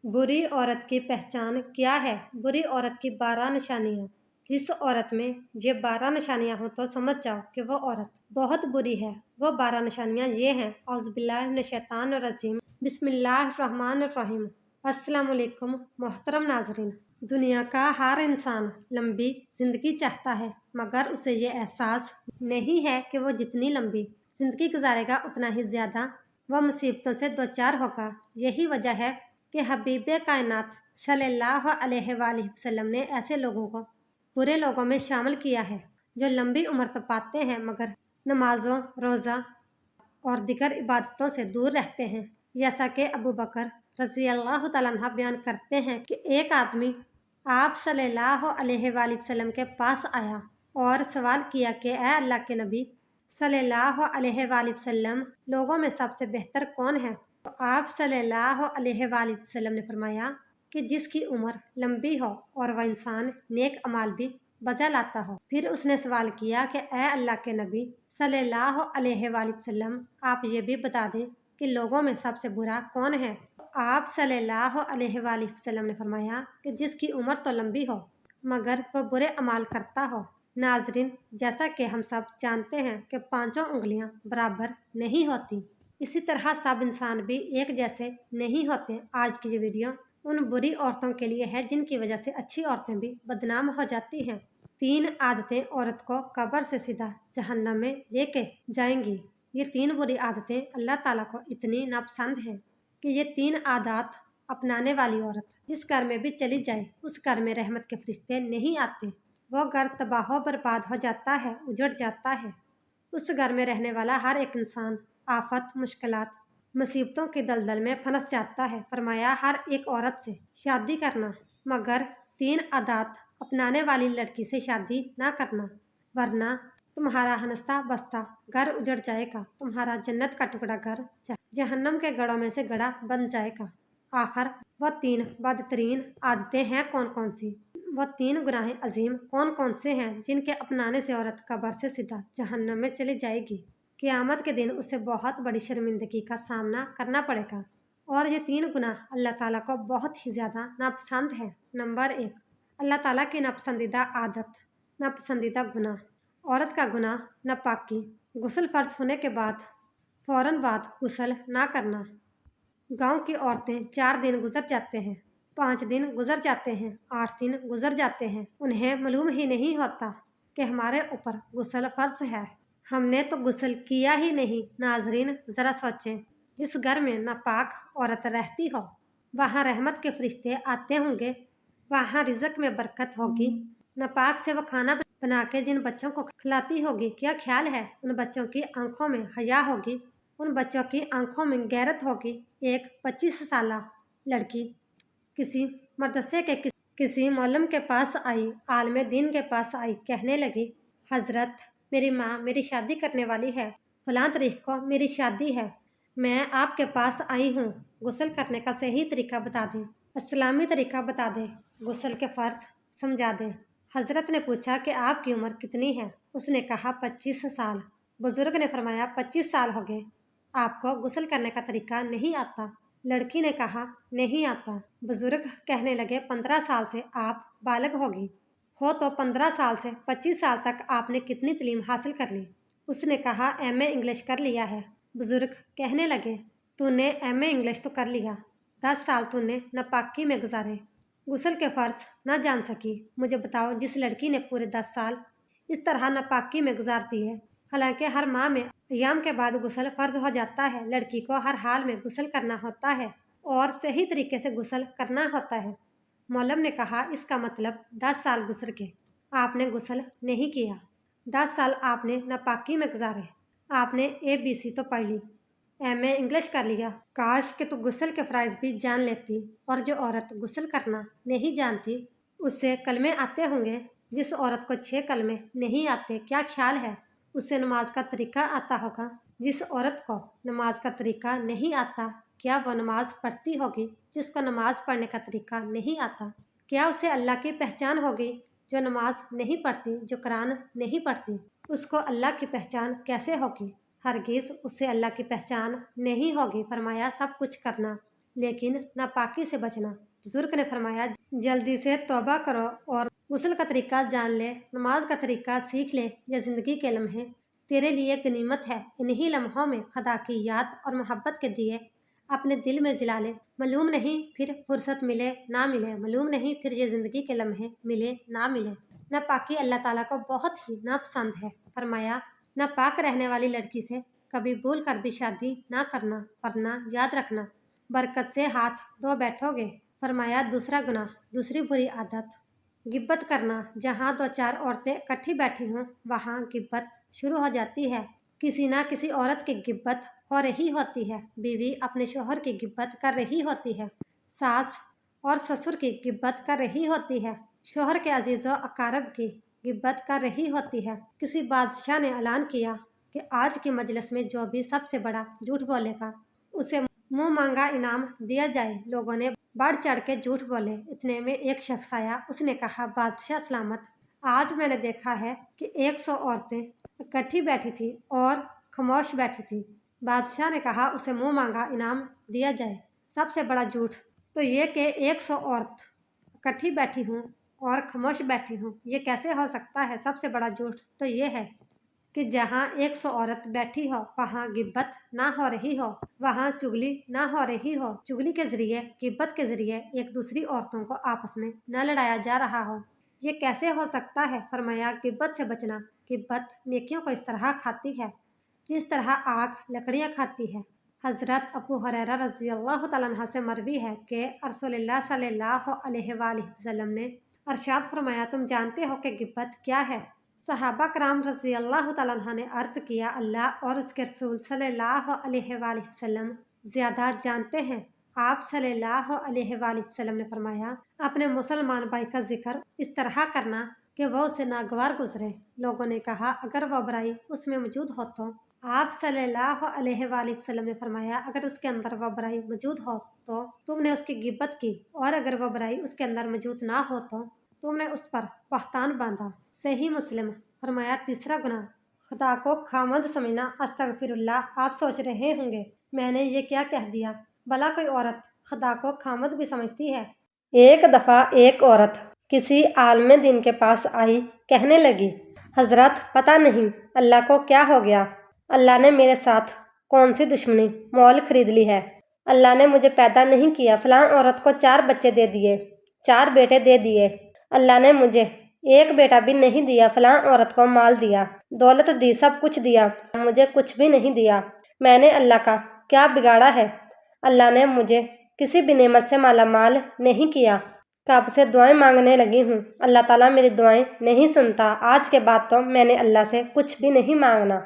बुरी औरत की पहचान क्या है? बुरी औरत की 12 निशानियाँ। जिस औरत में ये 12 निशानियाँ हो तो समझ जाओ कि वो औरत बहुत बुरी है। वो 12 निशानियाँ ये हैं। औज़ुबिल्लाहि मिनश्शैतानिर्रजीम। बिस्मिल्लाहिर्रहमानिर्रहीम। अस्सलामुअलैकुम मोहतरम नाज़रीन। दुनिया का हर इंसान लंबी ज़िंदगी चाहता है, मगर उसे ये एहसास नहीं है कि वो जितनी लंबी ज़िंदगी गुजारेगा उतना ही ज़्यादा वह मुसीबतों से दो चार होगा। यही वजह है कि हबीब कायनात सल्लल्लाहु अलैहि वसल्लम ने ऐसे लोगों को बुरे लोगों में शामिल किया है जो लंबी उम्र तो पाते हैं मगर नमाजों, रोज़ा और दिगर इबादतों से दूर रहते हैं। जैसा कि अबू बकर रज़ी अल्लाह तआला अन्हु बयान करते हैं कि एक आदमी आप सल्लल्लाहु अलैहि वसल्लम के पास आया और सवाल किया कि ऐ अल्लाह के नबी सल्लल्लाहु अलैहि वसल्लम, लोगों में सबसे बेहतर कौन है? तो आप सल्लल्लाहु अलैहि वसल्लम ने फरमाया कि जिसकी उम्र लंबी हो और वह इंसान नेक अमाल भी बजा लाता हो। फिर उसने सवाल किया कि ऐ अल्लाह के नबी सल्लल्लाहु अलैहि वसल्लम, आप ये भी बता दें कि लोगों में सबसे बुरा कौन है? आप सल्लल्लाहु अलैहि वसल्लम ने फरमाया कि जिसकी उम्र तो लंबी हो मगर वह बुरे अमाल करता हो। नाजरीन, जैसा कि हम सब जानते हैं कि पांचों उंगलियां बराबर नहीं होती, इसी तरह सब इंसान भी एक जैसे नहीं होते। आज की ये वीडियो उन बुरी औरतों के लिए है जिनकी वजह से अच्छी औरतें भी बदनाम हो जाती हैं। 3 आदतें औरत को कब्र से सीधा जहन्नम में लेके जाएंगी। ये 3 बुरी आदतें अल्लाह ताला को इतनी नापसंद हैं कि ये 3 आदत अपनाने वाली औरत जिस घर में भी चली जाए उस घर में रहमत के फरिश्ते नहीं आते। वो घर तबाह बर्बाद हो जाता है, उजड़ जाता है। उस घर में रहने वाला हर एक इंसान आफत, मुश्किलात, मुसीबतों की दलदल में फंस जाता है। फरमाया हर एक औरत से शादी करना, मगर 3 आदत अपनाने वाली लड़की से शादी ना करना, वरना तुम्हारा हंसता बसता घर उजड़ जाएगा, तुम्हारा जन्नत का टुकड़ा घर जहन्नम के गढ़ों में से गड़ा बन जाएगा। आखिर वह 3 बदतरीन आदतें हैं कौन कौन सी? वह 3 गुनाह अजीम कौन कौन से हैं जिनके अपनाने से औरत कब्र से सीधा जहन्नम में चली जाएगी? क़यामत के दिन उसे बहुत बड़ी शर्मिंदगी का सामना करना पड़ेगा। और ये 3 गुनाह अल्लाह ताला को बहुत ही ज़्यादा नापसंद है। नंबर 1, अल्लाह ताला की नापसंदीदा आदत, नापसंदीदा गुनाह। औरत का गुनाह नापाकी। गुस्ल फर्ज होने के बाद फ़ौरन बाद गुस्ल ना करना। गांव की औरतें 4 दिन गुजर जाते हैं, 5 दिन गुजर जाते हैं, 8 दिन गुजर जाते हैं, उन्हें मालूम ही नहीं होता कि हमारे ऊपर गुस्ल फर्ज है। हमने तो गुस्ल किया ही नहीं। नाजरीन, ज़रा सोचें, जिस घर में नापाक औरत रहती हो वहाँ रहमत के फरिश्ते आते होंगे, वहाँ रिज़्क में बरकत होगी। नापाक से वो खाना बना के जिन बच्चों को खिलाती होगी, क्या ख्याल है उन बच्चों की आंखों में हया होगी, उन बच्चों की आंखों में गैरत होगी। एक 25 साला लड़की किसी मदरसे के किसी मौलम के पास आई, आलिम दीन के पास आई, कहने लगी, हज़रत मेरी माँ मेरी शादी करने वाली है, फलां तारीख को मेरी शादी है, मैं आपके पास आई हूँ, गुस्ल करने का सही तरीका बता दें, इस्लामी तरीका बता दें, गुस्ल के फ़र्ज समझा दें। हज़रत ने पूछा कि आपकी उम्र कितनी है? उसने कहा 25 साल। बुजुर्ग ने फरमाया 25 साल हो गए, आपको गुस्ल करने का तरीका नहीं आता? लड़की ने कहा नहीं आता। बुजुर्ग कहने लगे 15 साल से आप बालिग होगी हो तो 15 साल से 25 साल तक आपने कितनी तालीम हासिल कर ली? उसने कहा MA इंग्लिश कर लिया है। बुजुर्ग कहने लगे तूने MA इंग्लिश तो कर लिया, 10 साल तूने नापाकी में गुजारे, गुस्ल के फ़र्ज ना जान सकी। मुझे बताओ, जिस लड़की ने पूरे 10 साल इस तरह नापाकी में गुजारती है, हालांकि हर माह में अय्याम के बाद गुस्ल फ़र्ज हो जाता है, लड़की को हर हाल में गुस्ल करना होता है और सही तरीके से गुस्ल करना होता है। मौलम ने कहा इसका मतलब 10 साल गुजर के आपने गुस्ल नहीं किया, 10 साल आपने नापाकी में गुजारे, आपने ABC तो पढ़ ली, MA इंग्लिश कर लिया, काश कि तू गुस्ल के फ़राइज़ भी जान लेती। और जो औरत गुस्ल करना नहीं जानती उससे कलमे आते होंगे, जिस औरत को 6 कलमे नहीं आते, क्या ख्याल है उससे नमाज का तरीका आता होगा? जिस औरत को नमाज का तरीका नहीं आता, क्या वो नमाज पढ़ती होगी? जिसको नमाज पढ़ने का तरीका नहीं आता, क्या उसे अल्लाह की पहचान होगी? जो नमाज नहीं पढ़ती, जो कुरान नहीं पढ़ती, उसको अल्लाह की पहचान कैसे होगी? हरगिज़ उससे अल्लाह की पहचान नहीं होगी। फरमाया सब कुछ करना, لیکن ناپاکی سے بچنا۔ بزرگ نے فرمایا جلدی سے توبہ کرو اور غسل کا طریقہ جان لے، نماز کا طریقہ سیکھ لے، یہ زندگی کے لمحے تیرے لیے غنیمت ہے۔ انہی لمحوں میں خدا کی یاد اور محبت کے دیے اپنے دل میں جلا لے۔ معلوم نہیں پھر فرصت ملے نہ ملے، معلوم نہیں پھر یہ زندگی کے لمحے ملے نہ ملے۔ ناپاکی اللہ تعالیٰ کو بہت ہی ناپسند ہے۔ فرمایا ناپاک رہنے والی لڑکی سے کبھی بھول کر بھی شادی نہ کرنا، ورنہ یاد رکھنا برکت سے ہاتھ دھو بیٹھو گے۔ فرمایا دوسرا گناہ، دوسری بری عادت غیبت کرنا۔ جہاں دو چار عورتیں اکٹھی بیٹھی ہوں وہاں غیبت شروع ہو جاتی ہے۔ کسی نہ کسی عورت کی غیبت ہو رہی ہوتی ہے۔ بیوی اپنے شوہر کی غیبت کر رہی ہوتی ہے، ساس اور سسر کی غیبت کر رہی ہوتی ہے، شوہر کے عزیز و اقارب کی غیبت کر رہی ہوتی ہے۔ کسی بادشاہ نے اعلان کیا کہ آج کی مجلس میں جو بھی سب سے بڑا جھوٹ بولے گا اسے منہ مانگا انعام دیا جائے۔ لوگوں نے بڑھ چڑھ کے جھوٹ بولے۔ اتنے میں ایک شخص آیا، اس نے کہا بادشاہ سلامت، آج میں نے دیکھا ہے کہ 100 عورتیں اکٹھی بیٹھی تھی اور خاموش بیٹھی تھی۔ بادشاہ نے کہا اسے منہ مانگا انعام دیا جائے۔ سب سے بڑا جھوٹ تو یہ کہ 100 عورت اکٹھی بیٹھی ہوں اور خاموش بیٹھی ہوں، یہ کیسے ہو سکتا ہے؟ سب سے بڑا جھوٹ تو یہ ہے کہ جہاں 100 عورت بیٹھی ہو وہاں غیبت نہ ہو رہی ہو، وہاں چگلی نہ ہو رہی ہو، چگلی کے ذریعے، غیبت کے ذریعے ایک دوسری عورتوں کو آپس میں نہ لڑایا جا رہا ہو، یہ کیسے ہو سکتا ہے؟ فرمایا غیبت سے بچنا۔ غیبت نیکیوں کو اس طرح کھاتی ہے جس طرح آگ لکڑیاں کھاتی ہے۔ حضرت ابو ہریرہ رضی اللہ تعالیٰ عنہ سے مروی ہے کہ رسول اللہ صلی اللہ علیہ وآلہ وسلم نے ارشاد فرمایا تم جانتے ہو کہ غیبت کیا ہے؟ صحابہ کرام رضی اللہ تعالیٰ عنہ نے عرض کیا اللہ اور اس کے رسول صلی اللہ علیہ وآلہ وسلم زیادہ جانتے ہیں۔ آپ صلی اللہ علیہ وآلہ وسلم نے فرمایا اپنے مسلمان بھائی کا ذکر اس طرح کرنا کہ وہ اسے ناگوار گزرے۔ لوگوں نے کہا اگر وہ برائی اس میں موجود ہو تو؟ آپ صلی اللہ علیہ وآلہ وسلم نے فرمایا اگر اس کے اندر وہ برائی موجود ہو تو تم نے اس کی غیبت کی، اور اگر وہ برائی اس کے اندر موجود نہ ہو تو تم نے اس پر بہتان باندھا۔ صحیح مسلم۔ فرمایا تیسرا گناہ خدا کو خامد سمجھنا۔ استغفر اللہ، آپ سوچ رہے ہوں گے میں نے یہ کیا کہہ دیا؟ بھلا کوئی عورت خدا کو خامد بھی سمجھتی ہے؟ ایک دفعہ ایک عورت کسی عالم دین کے پاس آئی، کہنے لگی حضرت پتہ نہیں اللہ کو کیا ہو گیا، اللہ نے میرے ساتھ کون سی دشمنی مول خرید لی ہے، اللہ نے مجھے پیدا نہیں کیا، فلاں عورت کو 4 بچے دے دیے، 4 بیٹے دے دیے، اللہ نے مجھے 1 بیٹا بھی نہیں دیا، فلاں عورت کو مال دیا، دولت دی، سب کچھ دیا، مجھے کچھ بھی نہیں دیا، میں نے اللہ کا کیا بگاڑا ہے، اللہ نے مجھے کسی بھی نعمت سے مالا مال نہیں کیا، کب سے دعائیں مانگنے لگی ہوں، اللہ تعالیٰ میری دعائیں نہیں سنتا، آج کے بعد تو میں نے اللہ سے کچھ بھی نہیں مانگنا۔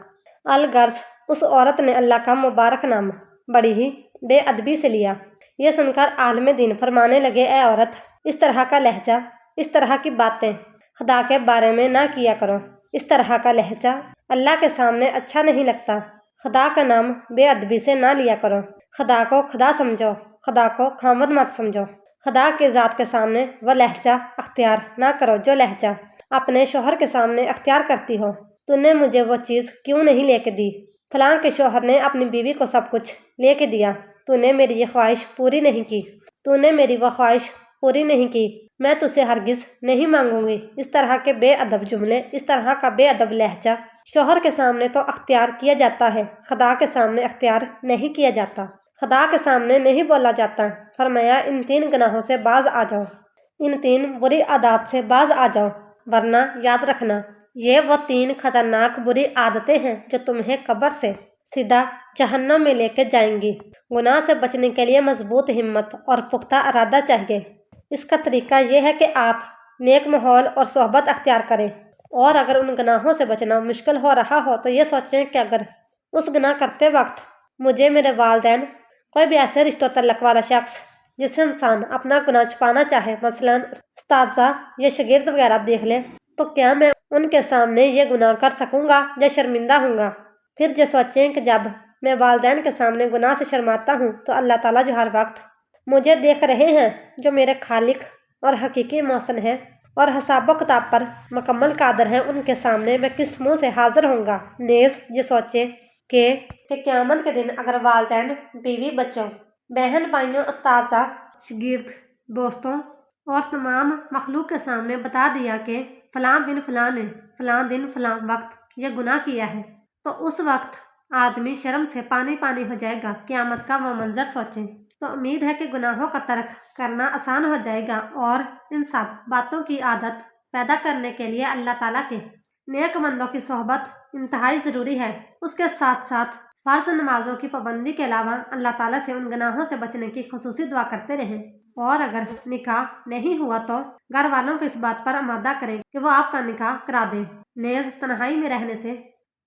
الغرض اس عورت نے اللہ کا مبارک نام بڑی ہی بے ادبی سے لیا۔ یہ سن کر عالم دین فرمانے لگے اے عورت، اس طرح کا لہجہ، اس طرح کی باتیں خدا کے بارے میں نہ کیا کرو، اس طرح کا لہجہ اللہ کے سامنے اچھا نہیں لگتا، خدا کا نام بے ادبی سے نہ لیا کرو، خدا کو خدا سمجھو، خدا کو خامد مت سمجھو، خدا کی ذات کے سامنے وہ لہجہ اختیار نہ کرو جو لہجہ اپنے شوہر کے سامنے اختیار کرتی ہو۔ تو نے مجھے وہ چیز کیوں نہیں لے کے دی؟ فلاں کے شوہر نے اپنی بیوی کو سب کچھ لے کے دیا، تو نے میری یہ خواہش پوری نہیں کی، تو نے میری وہ خواہش پوری نہیں کی، میں تجھے ہرگز نہیں مانگوں گی۔ اس طرح کے بے ادب جملے، اس طرح کا بے ادب لہجہ شوہر کے سامنے تو اختیار کیا جاتا ہے، خدا کے سامنے اختیار نہیں کیا جاتا، خدا کے سامنے نہیں بولا جاتا۔ فرمایا ان 3 گناہوں سے باز آ جاؤ، ان 3 بری عادات سے باز آ جاؤ، ورنہ یاد رکھنا یہ وہ 3 خطرناک بری عادتیں ہیں جو تمہیں قبر سے سیدھا جہنم میں لے کے جائیں گی۔ گناہ سے بچنے کے لیے مضبوط ہمت اور پختہ ارادہ چاہیے۔ اس کا طریقہ یہ ہے کہ آپ نیک ماحول اور صحبت اختیار کریں، اور اگر ان گناہوں سے بچنا مشکل ہو رہا ہو تو یہ سوچیں کہ اگر اس گناہ کرتے وقت مجھے میرے والدین، کوئی بھی ایسے رشتوں تعلق والا شخص جس سے انسان اپنا گناہ چھپانا چاہے، مثلاً استاذہ یا شاگرد وغیرہ دیکھ لے، تو کیا میں ان کے سامنے یہ گناہ کر سکوں گا یا شرمندہ ہوں گا؟ پھر جو سوچیں کہ جب میں والدین کے سامنے گناہ سے شرماتا ہوں تو اللہ تعالیٰ جو ہر وقت مجھے دیکھ رہے ہیں، جو میرے خالق اور حقیقی محسن ہیں اور حساب و کتاب پر مکمل قادر ہیں، ان کے سامنے میں کس منہ سے حاضر ہوں گا؟ نیز یہ سوچیں کہ قیامت کے دن اگر والدین، بیوی، بچوں बहन भाइयों, उस्ताज़ा, शागिर्द, दोस्तों और तमाम मखलूक के सामने बता दिया कि फलां बिन फलां ने फलां दिन फलां वक्त ये गुनाह किया है, तो उस वक्त आदमी शर्म से पानी पानी हो जाएगा। क़यामत का वो मंजर सोचें तो उम्मीद है कि गुनाहों का तर्क करना आसान हो जाएगा और इन सब बातों की आदत पैदा करने के लिए अल्लाह ताला के नेक बंदों की सोहबत इंतहाई ज़रूरी है। उसके साथ साथ फ़र्ज़ नमाजों की पाबंदी के अलावा अल्लाह ताला से उन गुनाहों से बचने की खुसूसी दुआ करते रहें। और अगर निकाह नहीं हुआ तो घर वालों को इस बात पर आमादा करें कि वो आपका निकाह करा दें। नेज़ तन्हाई में रहने से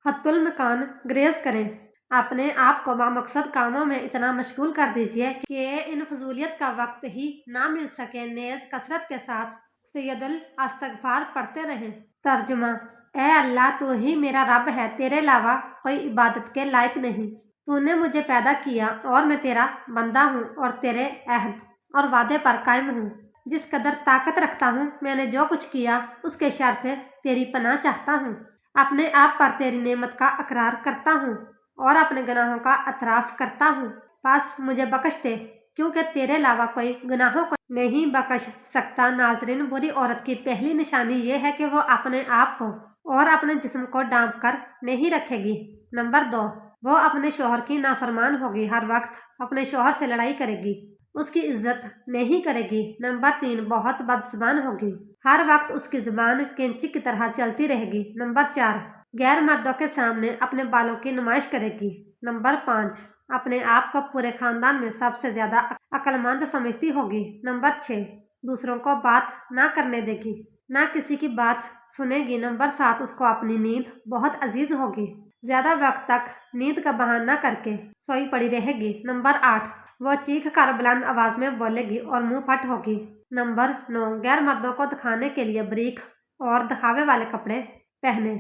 हत्तुल मकान ग्रेज़ करें। अपने आप को बामकसद कामों में इतना मशगूल कर दीजिए कि इन फजूलियत का वक्त ही ना मिल सके। नेज़ कसरत के साथ सैयदुल इस्तग़फ़ार पढ़ते रहें। तर्जुमा: ए अल्लाह, तू ही मेरा रब है, तेरे अलावा कोई इबादत के लायक नहीं। तूने मुझे पैदा किया और मैं तेरा बंदा हूँ और तेरे अहद और वादे पर कायम हूँ। जिस कदर ताकत रखता हूँ, मैंने जो कुछ किया उसके शर से तेरी पनाह चाहता हूँ। अपने आप पर तेरी नेमत का इकरार करता हूँ और अपने गुनाहों का एतराफ़ करता हूँ। बस मुझे बख्श दे, क्योंकि तेरे अलावा कोई गुनाहों को नहीं बख्श सकता। नाज़रीन, बुरी औरत की पहली निशानी ये है कि वो अपने आप को और अपने जिस्म को ढांप कर नहीं रखेगी। नंबर 2, वो अपने शौहर की नाफरमान होगी, हर वक्त अपने शौहर से लड़ाई करेगी, उसकी इज्जत नहीं करेगी। नंबर 3, बहुत बदज़ुबान होगी, हर वक्त उसकी ज़ुबान कैंची की तरह चलती रहेगी। नंबर 4, गैर मर्दों के सामने अपने बालों की नुमाइश करेगी। नंबर 5, अपने आप को पूरे खानदान में सबसे ज्यादा अक्लमंद समझती होगी। नंबर 6, दूसरों को बात ना करने देगी, ना किसी की बात सुनेगी। नंबर 7, उसको अपनी नींद बहुत अजीज होगी, ज्यादा वक्त तक नींद का बहाना करके सोई पड़ी रहेगी। नंबर 8, वो चीख कर बुलंद आवाज में बोलेगी और मुंह फट होगी। नंबर 9, गैर मर्दों को दिखाने के लिए बरीक और दिखावे वाले कपड़े पहने।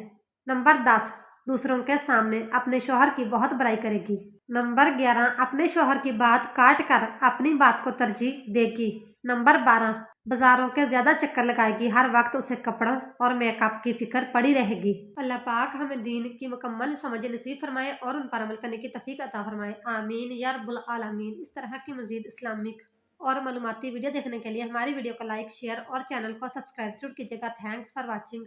नंबर 10, दूसरों के सामने अपने शौहर की बहुत बुराई करेगी। नंबर 11, अपने शौहर की बात काट कर अपनी बात को तरजीह देगी। नंबर 12, बाजारों के ज्यादा चक्कर लगाएगी, हर वक्त उसे कपड़ों और मेकअप की फिक्र पड़ी रहेगी। अल्लाह पाक हमें दीन की मुकम्मल समझ नसीब फरमाए और उन पर अमल करने की तौफीक अता फरमाए। आमीन या रब्बुल आलमीन। इस तरह की मजीद इस्लामिक और मालूमाती वीडियो देखने के लिए हमारी वीडियो को लाइक, शेयर और चैनल को सब्सक्राइब जरूर कीजिएगा। Thanks for watching.